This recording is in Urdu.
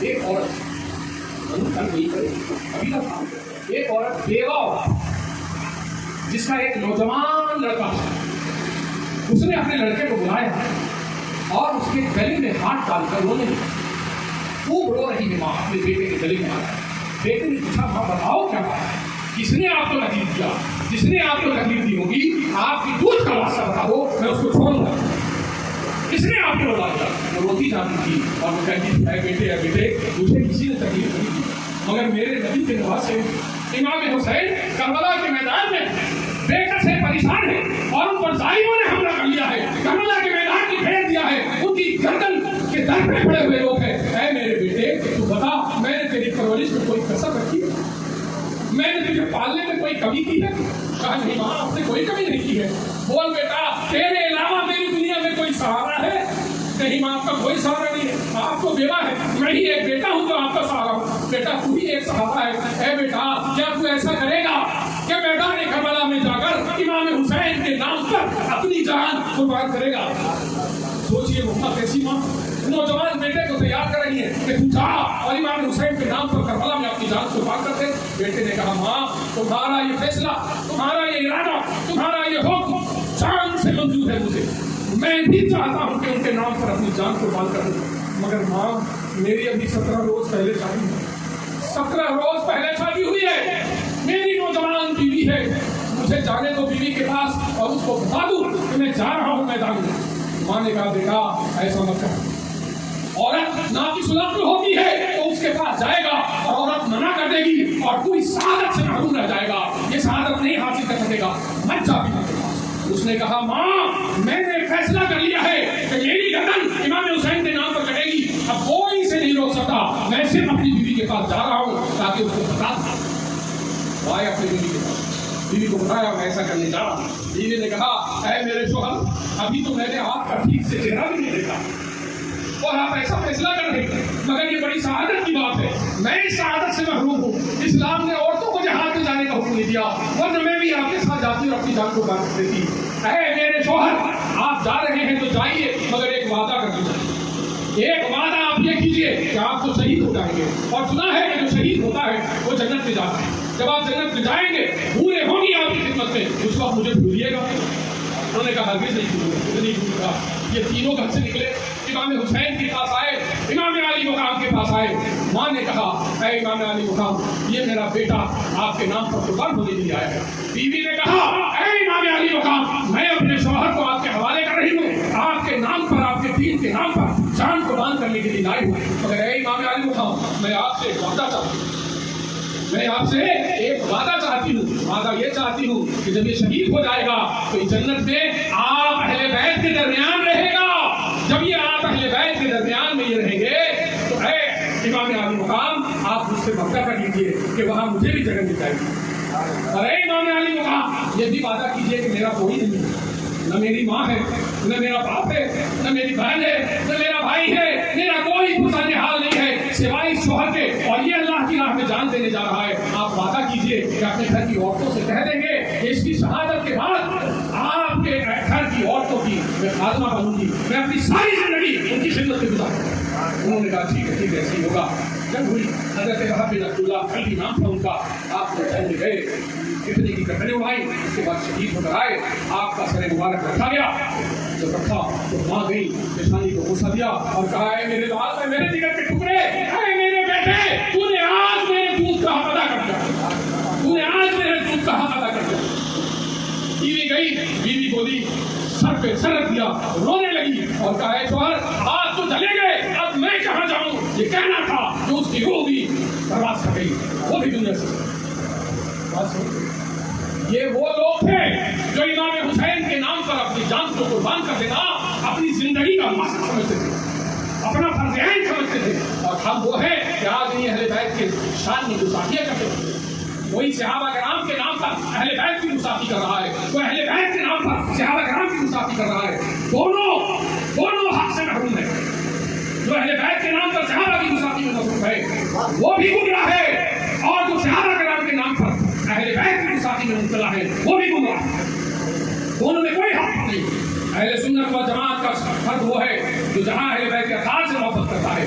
ایک عورت ابھی تک ایک عورت بیوہ ہوا جس کا ایک نوجوان لڑکا تھا، اس نے اپنے لڑکے کو بلایا اور اس کے گلے میں ہاتھ ڈال کر رونے لگی. خوب رو رہی ہے ماں اپنے بیٹے کے گلے میں. بیٹے نے پوچھا ماں بتاؤ کیا بات ہے، کس نے آپ کو تکلیف دیا؟ جس نے آپ کو تکلیف دی ہوگی آپ کی دودھ کا واسطہ بتا دو، میں اس کو چھوڑوں گا. کس نے آپ کو بتا دیا؟ وہ روتی جاتی تھی اور وہ کہتی تھی اے بیٹے مجھے کسی نے تکلیف نہیں دی، مگر میرے نبی کے نواسے امام حسین کربلا کے میدان میں بے کس سے پریشان ہے اور ان پر ظالموں نے حملہ کر لیا ہے، کربلا کے میدان کی پھیر دیا ہے، ان کی گردن کے در پہ پڑے ہوئے لوگ ہیں. اے میرے بیٹے تو بتا، میں نے تیری پرورش میں کوئی کسر رکھی ہے؟ میں نے تجھے پالنے میں کوئی کمی کی ہے؟ کہا نہیں ماں آپ نے کوئی کمی نہیں کی ہے. بول بیٹا تیرے علاوہ میری دنیا میں کوئی سہارا ہے؟ نہیں ماں آپ کا کوئی سہارا نہیں ہے، آپ کو بیوہ ہے، میں ہی ایک بیٹا ہوں جو آپ کا سہارا ہوں. بیٹا تو ہی ایک سہارا ہے. اے بیٹا کیا تو ایسا کرے گا کہ میدان کربلا میں جا کر امام حسین کے نام پر اپنی جان قربان کرے گا؟ سوچئے محمد کیسی ماں نوجوان بیٹے کو تیار کر رہی ہے کہ تو جا اور امام حسین کے نام پر کربلا میں اپنی جان قربان کر دے. بیٹے نے کہا ماں تمہارا یہ فیصلہ، تمہارا یہ ارادہ، تمہارا یہ حکم جان سے منظور ہے مجھے. میں بھی چاہتا ہوں کہ ان کے نام پر اپنی جان قربان کر دوں، مگر ماں میری ابھی 17 روز پہلے شادی ہوئی، 17 روز پہلے شادی ہوئی ہے، میری نوجوان بیوی ہے، مجھے جانے دو بیوی کے پاس اور اس کو بتا دوں کہ میں جا رہا ہوں میدان میں. ماں نے کہا بیٹا ایسا مت کر، عورت ناقص العقل ہوتی ہے تو اس کے پاس جائے گا اور عورت منع کر دے گی اور تو اس سعادت سے محروم رہ جائے گا، یہ سعادت نہیں حاصل کر سکے گا، مت جا بیٹا کے پاس. اس نے کہا ماں میں نے فیصلہ کر لیا ہے کہ میری گردن امام حسین کے نام پر کٹے گی، اب کوئی اسے نہیں روک سکتا، میں صرف اپنی بیوی کے پاس جا رہا ہوں تاکہ اس کو بتا دوں. آئے اپنی بیوی کے پاس، بیوی کو بتایا میں ایسا کرنے جا رہا ہوں. بیوی نے کہا اے میرے شوہر ابھی تو میں نے آپ کا ٹھیک سے چہرہ بھی نہیں دیکھا اور آپ ایسا فیصلہ کر رہے ہیں، مگر یہ بڑی سعادت کی بات ہے، میں اس سعادت سے محروم ہوں. اسلام نے عورتوں کو جہاد میں جانے کا حکم نہیں دیا، ورنہ میں بھی آپ کے ساتھ جاتی اور اپنی جان کو قربان کر دیتی. اے میرے شوہر آپ جا رہے ہیں تو جائیے، مگر ایک وعدہ کر دیجیے، ایک وعدہ آپ یہ کیجیے کہ آپ تو شہید ہو جائیں گے، اور سنا ہے کہ جو شہید ہوتا ہے وہ جنت میں جاتا ہے. جب آپ جنت میں جائیں گے پورے ہوں گی آپ کی خدمت میں، اس کو آپ مجھے بھولیے گا. انہوں نے کہا ہرگز نہیں بھولوں گا. یہ تینوں گھر سے نکلے، امام حسین کے پاس آئے، امام علی مقام کے پاس آئے. ماں نے کہا اے امام علی مقام یہ میرا بیٹا آپ کے نام پر قربان ہونے کے لیے آیا ہے. بیوی نے کہا اے امام علی مقام میں اپنے شوہر کو آپ کے حوالے کر رہی ہوں، آپ کے نام پر، آپ کے دین کے نام پر جان قربان کرنے کے لیے لائی ہوں، مگر اے امام علی مقام میں آپ سے ایک وعدہ چاہتی ہوں، میں آپ سے ایک وعدہ چاہتی ہوں. وعدہ یہ چاہتی ہوں کہ جب یہ شہید ہو جائے گا تو اس جنت میں آپ اہل بیت کے درمیان رہے گا. جب یہ آپ اہل بیت کے درمیان میں یہ رہیں گے تو اے امام علی مقام آپ مجھ سے وعدہ کر لیجیے کہ وہاں مجھے بھی جگہ مل جائے گی. اور اے امام علی مقام یہ بھی وعدہ کیجیے کہ میرا کوئی نہیں ہے، نہ میری ماں ہے، نہ میرا باپ ہے، نہ میری بہن ہے، نہ میرا بھائی ہے، میرا کوئی پرسان حال نہیں ہے سوائے اس شوہر کے، اور یہ اللہ کی راہ میں جان دینے جا رہا ہے. آپ وعدہ کیجیے کہ اپنے گھر کی عورتوں سے کہہ دیں گے کہ اس کی شہادت کے بعد آپ کے گھر کی عورتوں کی میں خادمہ بنوں گی، میں اپنی ساری زندگی ان کی خدمت میں گزاروں گا. انہوں نے کہا ٹھیک ہے ایسے ہی ہوگا. جب ہوئی حضرت وہب بن عبداللہ خلفی نام تھا ان کا، آپ کو جنگ میں گئے، کتنے کی کٹنے اڑائی، اس کے بعد شہید ہو کر آئے. آپ کا سر مبارک رکھا گیا، جب رکھا تو ماں گئی پیشانی کو غصہ دیا اور کہا اے میرے لال میں میرے جگر کے ٹکڑے، اے میرے بیٹے تو نے آج میرے دودھ کا حق ادا کر دیا، تو نے آج میرے دودھ کا حق ادا کر دیا. بیوی گئی، بیوی بولی سر پہ سر رکھ دیا، رونے لگی اور کہا اے شوہر آج تو چلے گئے، اب میں کہاں جاؤں؟ یہ کہنا تھا جو اس کی روح بھی برباد کر گئی، وہ بھی دنیا سے. یہ وہ لوگ تھے جو امام حسین کے نام پر اپنی جان کو قربان کر دینا اپنی زندگی کا مقصد سمجھتے تھے، اپنا فرض عین سمجھتے تھے. اور ہم وہ ہیں کہ آج انہیں اہل بیت کے شان میں گستاخیاں کرتے ہیں. کوئی صحابہ کرام کے نام پر اہل بیت کی گستاخی کر رہا ہے، کوئی اہل بیت کے نام پر صحابہ کرام کی گستاخی کر رہا ہے. دونوں حق سے محروم ہیں. جو اہل بیت کے نام پر صحابہ کی گستاخی میں مصروف ہے وہ بھی گمراہ ہے، اور جو صحابہ کرام کے نام پر اہل بیت کی گستاخی میں مبتلا ہے وہ بھی گمراہ ہے. دونوں میں کوئی حق نہیں. اہل سنت و جماعت کا فرد وہ ہے جو جہاں اہل بیت کے اطہار سے محبت کرتا ہے